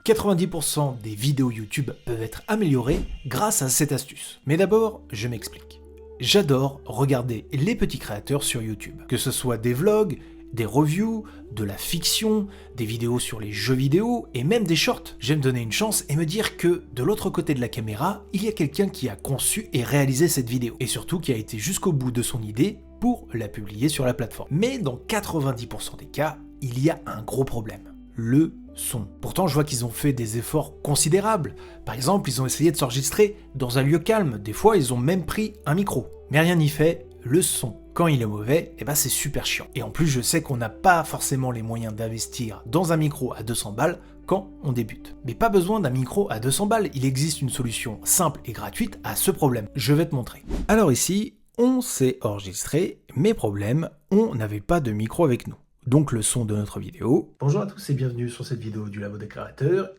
90% des vidéos YouTube peuvent être améliorées grâce à cette astuce. Mais d'abord, je m'explique. J'adore regarder les petits créateurs sur YouTube. Que ce soit des vlogs, des reviews, de la fiction, des vidéos sur les jeux vidéo et même des shorts. J'aime donner une chance et me dire que de l'autre côté de la caméra, il y a quelqu'un qui a conçu et réalisé cette vidéo. Et surtout qui a été jusqu'au bout de son idée pour la publier sur la plateforme. Mais dans 90% des cas, il y a un gros problème. Le son. Pourtant, je vois qu'ils ont fait des efforts considérables. Par exemple, ils ont essayé de s'enregistrer dans un lieu calme. Des fois, ils ont même pris un micro. Mais rien n'y fait, le son, quand il est mauvais, c'est super chiant. Et en plus, je sais qu'on n'a pas forcément les moyens d'investir dans un micro à 200 balles quand on débute. Mais pas besoin d'un micro à 200 balles, il existe une solution simple et gratuite à ce problème. Je vais te montrer. Alors ici, on s'est enregistré, mais problème, on n'avait pas de micro avec nous. Donc le son de notre vidéo. Bonjour à tous et bienvenue sur cette vidéo du Labo des Créateurs.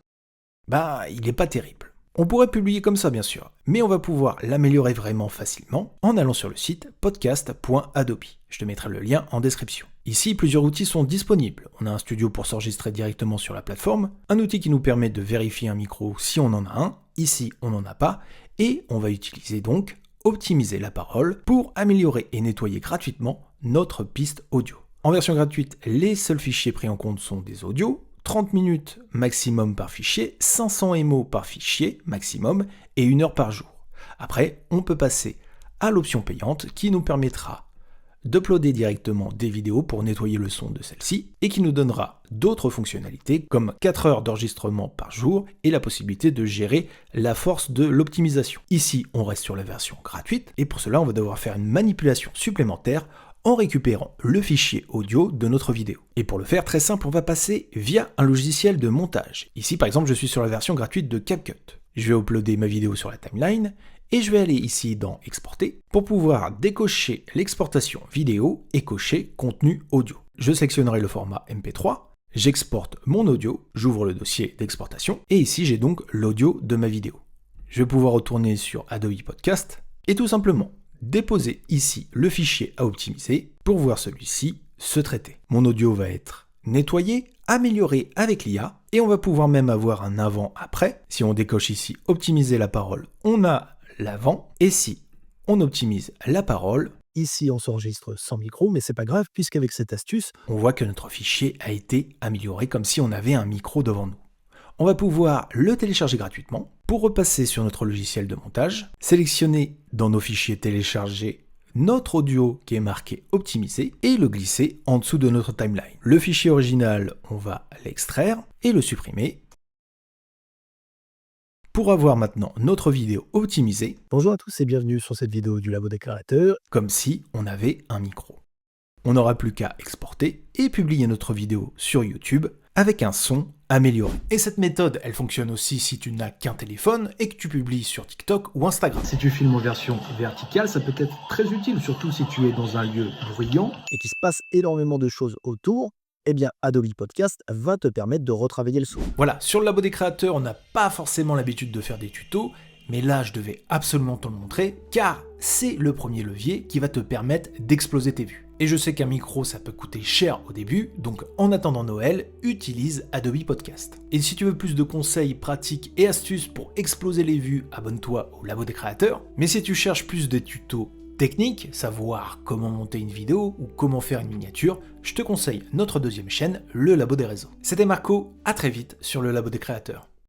Il n'est pas terrible. On pourrait publier comme ça bien sûr, mais on va pouvoir l'améliorer vraiment facilement en allant sur le site podcast.adobe. Je te mettrai le lien en description. Ici, plusieurs outils sont disponibles. On a un studio pour s'enregistrer directement sur la plateforme, un outil qui nous permet de vérifier un micro si on en a un, ici on n'en a pas, et on va utiliser donc optimiser la parole pour améliorer et nettoyer gratuitement notre piste audio. En version gratuite, les seuls fichiers pris en compte sont des audios, 30 minutes maximum par fichier, 500 MO par fichier maximum et 1 heure par jour. Après, on peut passer à l'option payante qui nous permettra d'uploader directement des vidéos pour nettoyer le son de celle-ci et qui nous donnera d'autres fonctionnalités comme 4 heures d'enregistrement par jour et la possibilité de gérer la force de l'optimisation. Ici, on reste sur la version gratuite et pour cela, on va devoir faire une manipulation supplémentaire en récupérant le fichier audio de notre vidéo. Et pour le faire, très simple, on va passer via un logiciel de montage. Ici, par exemple, je suis sur la version gratuite de CapCut. Je vais uploader ma vidéo sur la timeline et je vais aller ici dans Exporter pour pouvoir décocher l'exportation vidéo et cocher contenu audio. Je sélectionnerai le format MP3, j'exporte mon audio, j'ouvre le dossier d'exportation et ici, j'ai donc l'audio de ma vidéo. Je vais pouvoir retourner sur Adobe Podcast et tout simplement déposer ici le fichier à optimiser pour voir celui-ci se traiter. Mon audio va être nettoyé, amélioré avec l'IA et on va pouvoir même avoir un avant-après. Si on décoche ici optimiser la parole, on a l'avant et si on optimise la parole, ici on s'enregistre sans micro, mais c'est pas grave puisqu'avec cette astuce, on voit que notre fichier a été amélioré comme si on avait un micro devant nous. On va pouvoir le télécharger gratuitement pour repasser sur notre logiciel de montage, sélectionner dans nos fichiers téléchargés notre audio qui est marqué optimisé et le glisser en dessous de notre timeline. Le fichier original, on va l'extraire et le supprimer pour avoir maintenant notre vidéo optimisée. Bonjour à tous et bienvenue sur cette vidéo du Labo des Créateurs. Comme si on avait un micro. On n'aura plus qu'à exporter et publier notre vidéo sur YouTube avec un son amélioré. Et cette méthode, elle fonctionne aussi si tu n'as qu'un téléphone et que tu publies sur TikTok ou Instagram. Si tu filmes en version verticale, ça peut être très utile, surtout si tu es dans un lieu bruyant. Et qu'il se passe énormément de choses autour, Adobe Podcast va te permettre de retravailler le son. Voilà, sur le Labo des Créateurs, on n'a pas forcément l'habitude de faire des tutos, mais là, je devais absolument te le montrer, car c'est le premier levier qui va te permettre d'exploser tes vues. Et je sais qu'un micro, ça peut coûter cher au début, donc en attendant Noël, utilise Adobe Podcast. Et si tu veux plus de conseils pratiques et astuces pour exploser les vues, abonne-toi au Labo des Créateurs. Mais si tu cherches plus des tutos techniques, savoir comment monter une vidéo ou comment faire une miniature, je te conseille notre deuxième chaîne, le Labo des Réseaux. C'était Marco, à très vite sur le Labo des Créateurs.